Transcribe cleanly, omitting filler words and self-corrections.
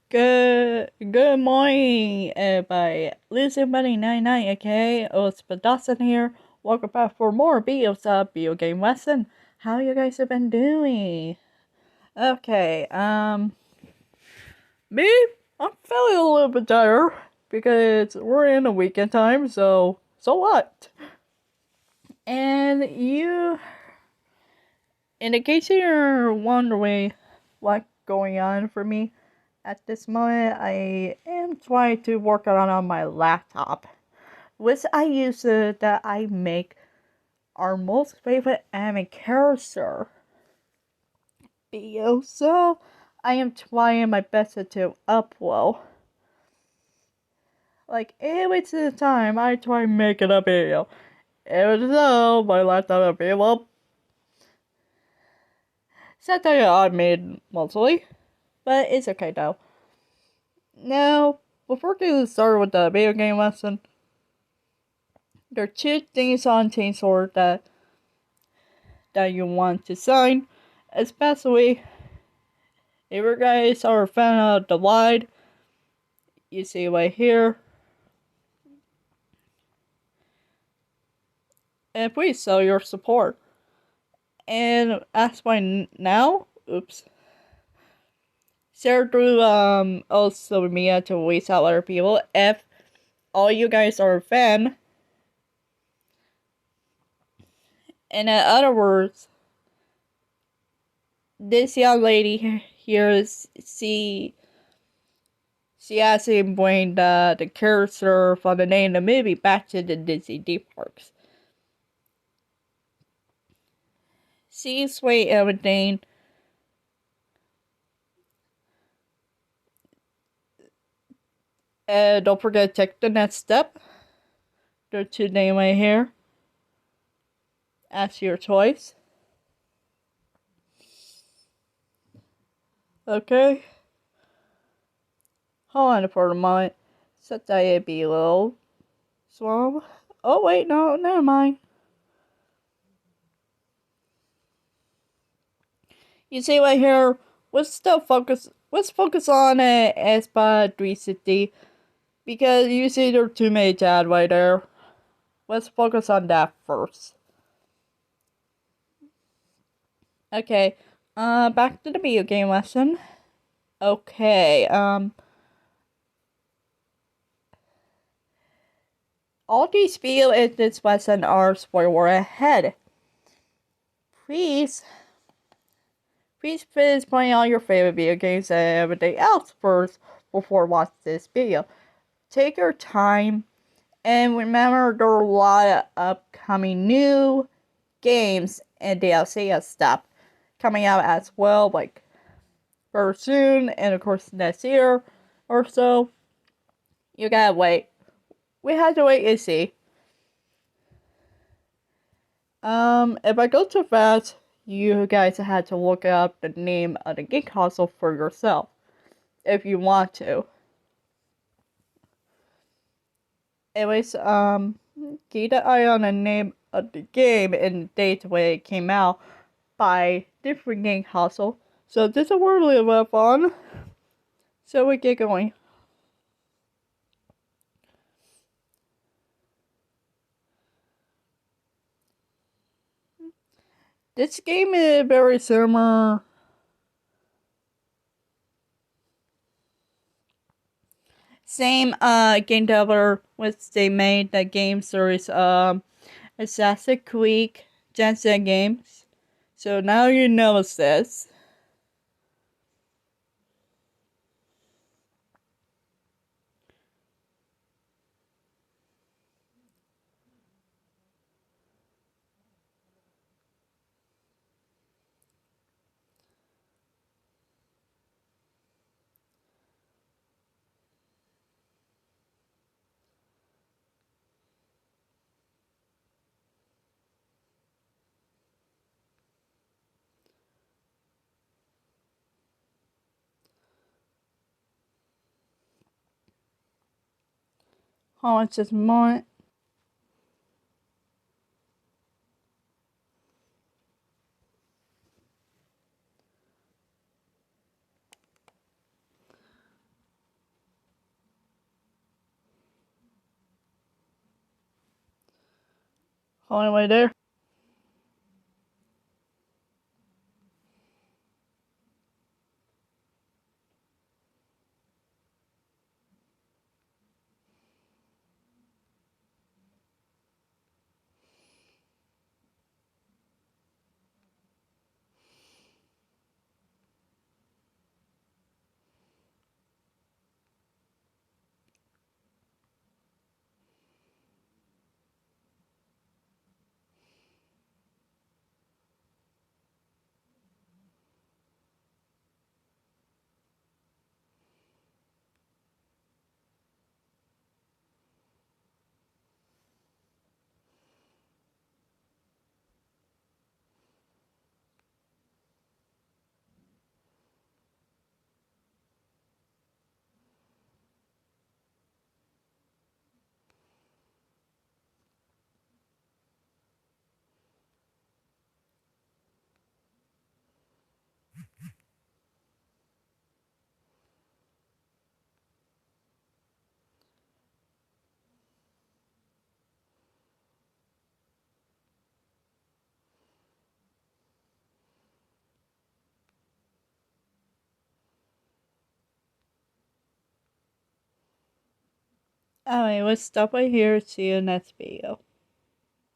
Good morning, everybody. Listen, buddy, 99, okay? Oh, it's Dawson here. Welcome back for more videos of Video Game Lesson. How you guys have been doing? Okay, me? I'm feeling a little bit tired because we're in the weekend time, so what? And in case you're wondering what's going on for me, at this moment, I am trying to work on my laptop, which I use that I make our most favorite anime character video. So I am trying my best to upload. Like every single time I try making a video, even though my laptop will be well, something I made mostly, but it's okay though. Now, before getting started with the video game lesson, there are two things on Chainsaw that you want to sign, especially if you guys are a fan of the wide. You see right here, and please show your support. And as by now, share through also media to reach out other people. If all you guys are a fan, and in other words, this young lady here is she actually bring the character from the name of the movie back to the Disney theme parks. She's way everything. And don't forget to take the next step. There are two names right here. Ask your choice. Okay. Hold on for a moment. Set that below. Swallow. Oh wait, no, never mind. You see right here, let's focus on Xbox 360 because you see there are too many tabs right there. Let's focus on that first. Okay, back to the video game lesson. Okay, all these videos in this lesson are spoiler ahead. Please finish playing all your favorite video games and everything else first before watching this video. Take your time, and remember there are a lot of upcoming new games and DLC and stuff coming out as well, like very soon, and of course next year or so. You gotta wait. We have to wait and see. If I go too fast, you guys had to look up the name of the game console for yourself, if you want to. Anyways, keep an eye on the name of the game and the date when it came out by different game console. So this is really a lot of fun. So we get going. This game is very similar. Same game developer which they made the game series Assassin's Creed Jensen games. So now you know this. Hold on just a moment. On the way there. Anyway, let's stop right here. See you next video.